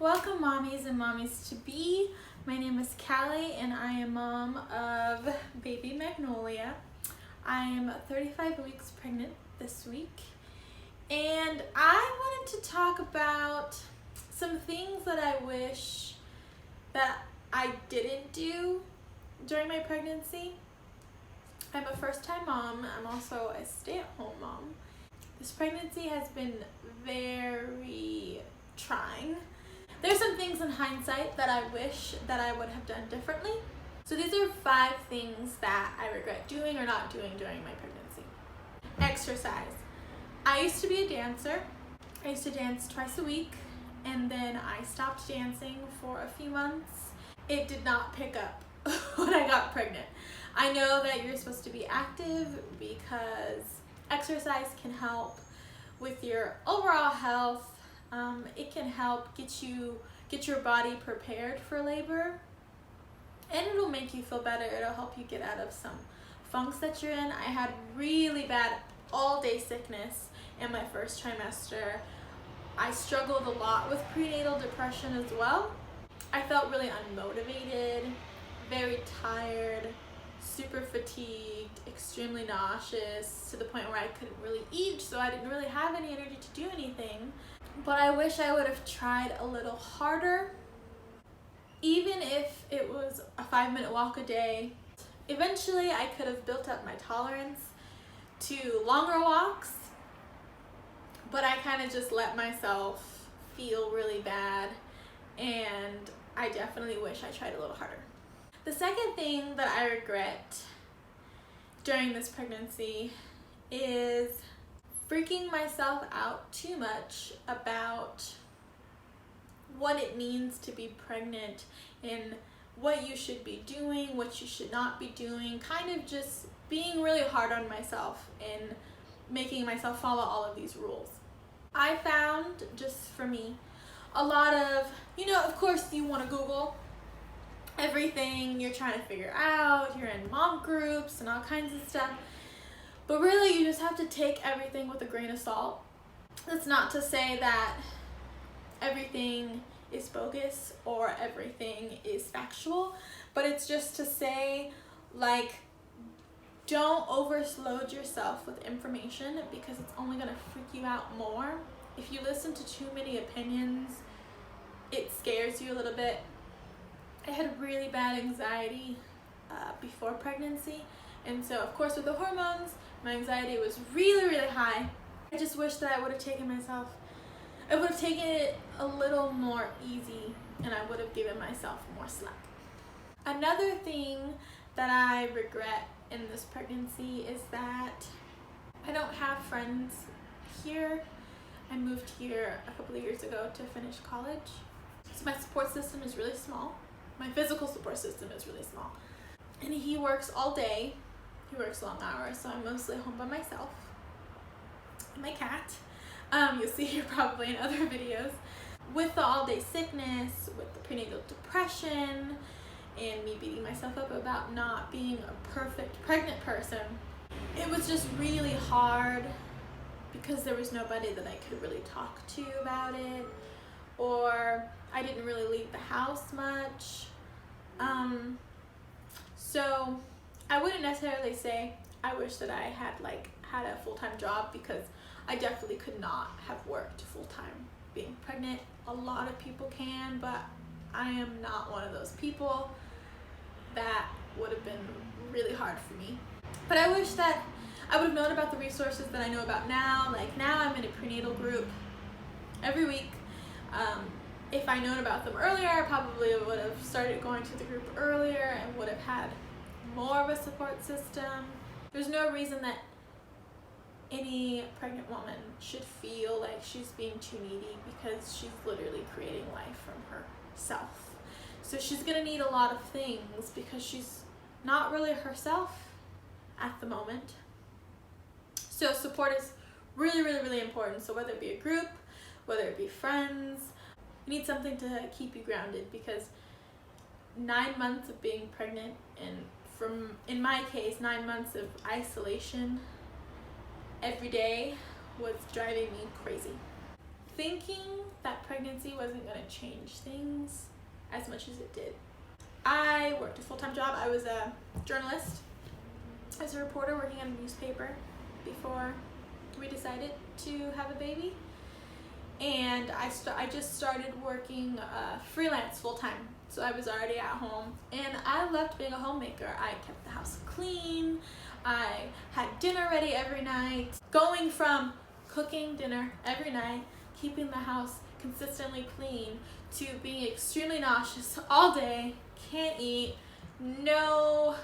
Welcome mommies and mommies to be. My name is Callie and I am mom of baby Magnolia. I am 35 weeks pregnant this week and I wanted to talk about some things that I wish that I didn't do during my pregnancy. I'm a first-time mom. I'm also a stay-at-home mom. This pregnancy has been very trying. There's some things in hindsight that I wish that I would have done differently. So these are 5 things that I regret doing or not doing during my pregnancy. Exercise. I used to be a dancer. I used to dance twice a week and then I stopped dancing for a few months. It did not pick up when I got pregnant. I know that you're supposed to be active because exercise can help with your overall health. It can help get your body prepared for labor, and it'll make you feel better. It'll help you get out of some funks that you're in. I had really bad all-day sickness in my first trimester. I struggled a lot with prenatal depression as well. I felt really unmotivated, very tired, super fatigued, extremely nauseous, to the point where I couldn't really eat, so I didn't really have any energy to do anything. But I wish I would have tried a little harder, even if it was a 5-minute walk a day. Eventually I could have built up my tolerance to longer walks, but I kind of just let myself feel really bad, and I definitely wish I tried a little harder. The second thing that I regret during this pregnancy is freaking myself out too much about what it means to be pregnant and what you should be doing, what you should not be doing, kind of just being really hard on myself and making myself follow all of these rules. I found, just for me, a lot of, of course you want to Google everything you're trying to figure out, you're in mom groups and all kinds of stuff, but really you just have to take everything with a grain of salt. That's not to say that everything is bogus or everything is factual, but it's just to say, like, don't overload yourself with information because it's only going to freak you out more. If you listen to too many opinions, it scares you a little bit. I had really bad anxiety before pregnancy, and so of course with the hormones, my anxiety was really high. I just wish that I would have taken it a little more easy and I would have given myself more slack. Another thing that I regret in this pregnancy is that I don't have friends here. I moved here a couple of years ago to finish college, so my support system is really small. My physical support system is really small. And he works all day. He works long hours, so I'm mostly home by myself. And my cat. You'll see here probably in other videos. With the all-day sickness, with the prenatal depression, and me beating myself up about not being a perfect pregnant person, it was just really hard because there was nobody that I could really talk to about it, or I didn't really leave the house much. So I wouldn't necessarily say I wish that I had a full-time job, because I definitely could not have worked full-time being pregnant. A lot of people can, but I am not one of those people. That would have been really hard for me. But I wish that I would have known about the resources that I know about now. Like, now I'm in a prenatal group every week. If I known about them earlier, I probably would have started going to the group earlier and would have had more of a support system. There's no reason that any pregnant woman should feel like she's being too needy, because she's literally creating life from herself. So she's gonna need a lot of things because she's not really herself at the moment. So support is really important. So whether it be a group, whether it be friends, you need something to keep you grounded, because 9 months of being pregnant, and in my case 9 months of isolation every day, was driving me crazy. thinking that pregnancy wasn't going to change things as much as it did. I worked a full-time job. I was a journalist. I was a reporter working on a newspaper before we decided to have a baby. And I just started working freelance full-time. So I was already at home. And I loved being a homemaker. I kept the house clean. I had dinner ready every night. Going from cooking dinner every night, keeping the house consistently clean, to being extremely nauseous all day, can't eat, no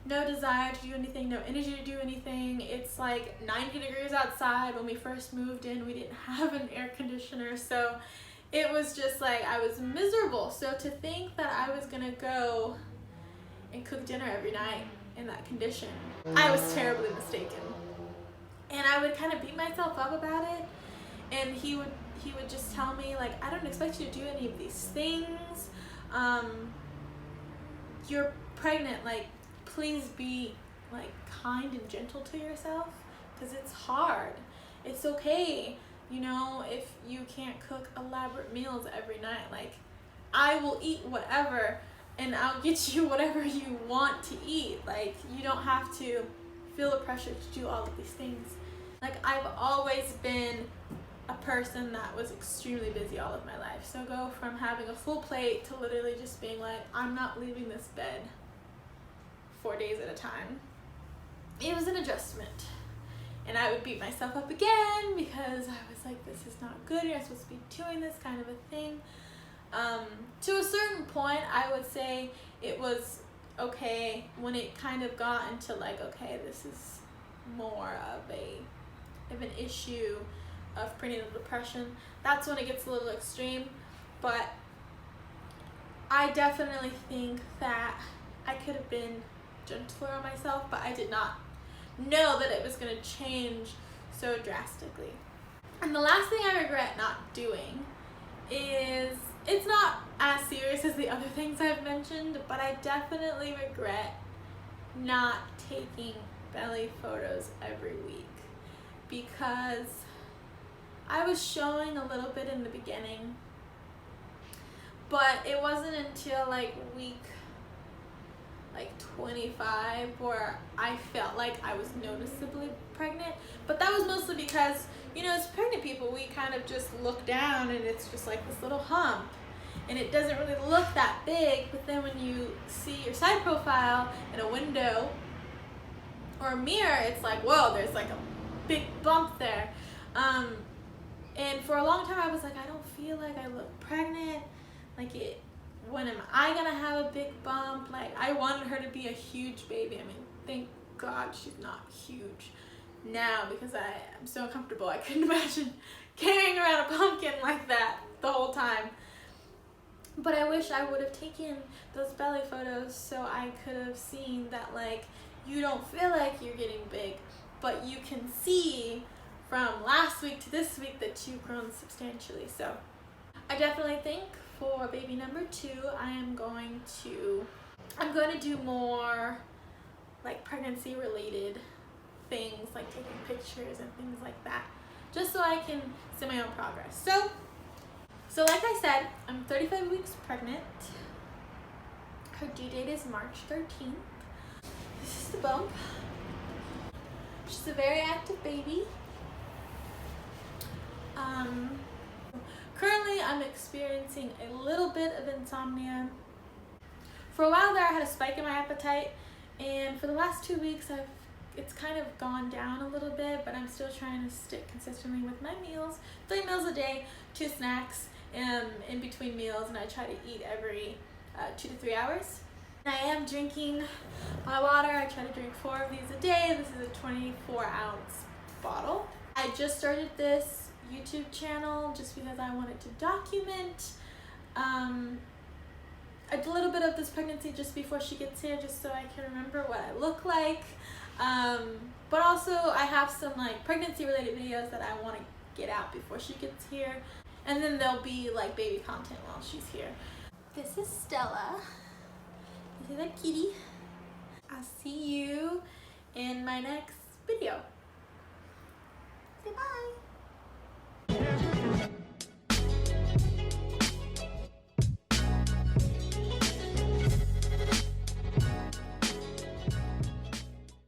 desire to do anything, no energy to do anything. It's like 90 degrees outside. When we first moved in, we didn't have an air conditioner, so it was just like I was miserable. So to think that I was gonna go and cook dinner every night in that condition, I was terribly mistaken. And I would kind of beat myself up about it, and he would just tell me, like, I don't expect you to do any of these things. You're pregnant, like, please be like kind and gentle to yourself, because it's hard. It's okay, you know, if you can't cook elaborate meals every night. Like, I will eat whatever and I'll get you whatever you want to eat. Like, you don't have to feel the pressure to do all of these things. Like, I've always been a person that was extremely busy all of my life. So go from having a full plate to literally just being like, I'm not leaving this bed 4 days at a time. It was an adjustment. And I would beat myself up again because I was like, this is not good. You're not supposed to be doing this kind of a thing. To a certain point, I would say it was okay when it kind of got into like, okay, this is more of an issue of prenatal depression. That's when it gets a little extreme. But I definitely think that I could have been gentler on myself, but I did not know that it was going to change so drastically. And the last thing I regret not doing is, it's not as serious as the other things I've mentioned, but I definitely regret not taking belly photos every week, because I was showing a little bit in the beginning, but it wasn't until like week 25 where I felt like I was noticeably pregnant. But that was mostly because, you know, as pregnant people, we kind of just look down and it's just like this little hump, and it doesn't really look that big. But then when you see your side profile in a window or a mirror, it's like, whoa, there's like a big bump there. And for a long time I was like, I don't feel like I look pregnant. Like, when am I gonna have a big bump? Like, I wanted her to be a huge baby. I mean, thank God she's not huge now, because I'm so uncomfortable. I couldn't imagine carrying around a pumpkin like that the whole time. But I wish I would have taken those belly photos so I could have seen that, like, you don't feel like you're getting big, but you can see from last week to this week that you've grown substantially. So I definitely think for baby number 2, I'm going to do more like pregnancy related things, like taking pictures and things like that, just so I can see my own progress. So like I said, I'm 35 weeks pregnant. Her due date is March 13th. This is the bump. She's a very active baby. Currently, I'm experiencing a little bit of insomnia. For a while there, I had a spike in my appetite, and for the last 2 weeks, it's kind of gone down a little bit, but I'm still trying to stick consistently with my meals. 3 meals a day, 2 snacks in between meals, and I try to eat every 2 to 3 hours. I am drinking my water. I try to drink 4 of these a day. This is a 24-ounce bottle. I just started this YouTube channel just because I wanted to document a little bit of this pregnancy just before she gets here, just so I can remember what I look like. But also I have some like pregnancy related videos that I want to get out before she gets here, and then there'll be like baby content while she's here. This is Stella. This is a kitty. I'll see you in my next video. Say bye.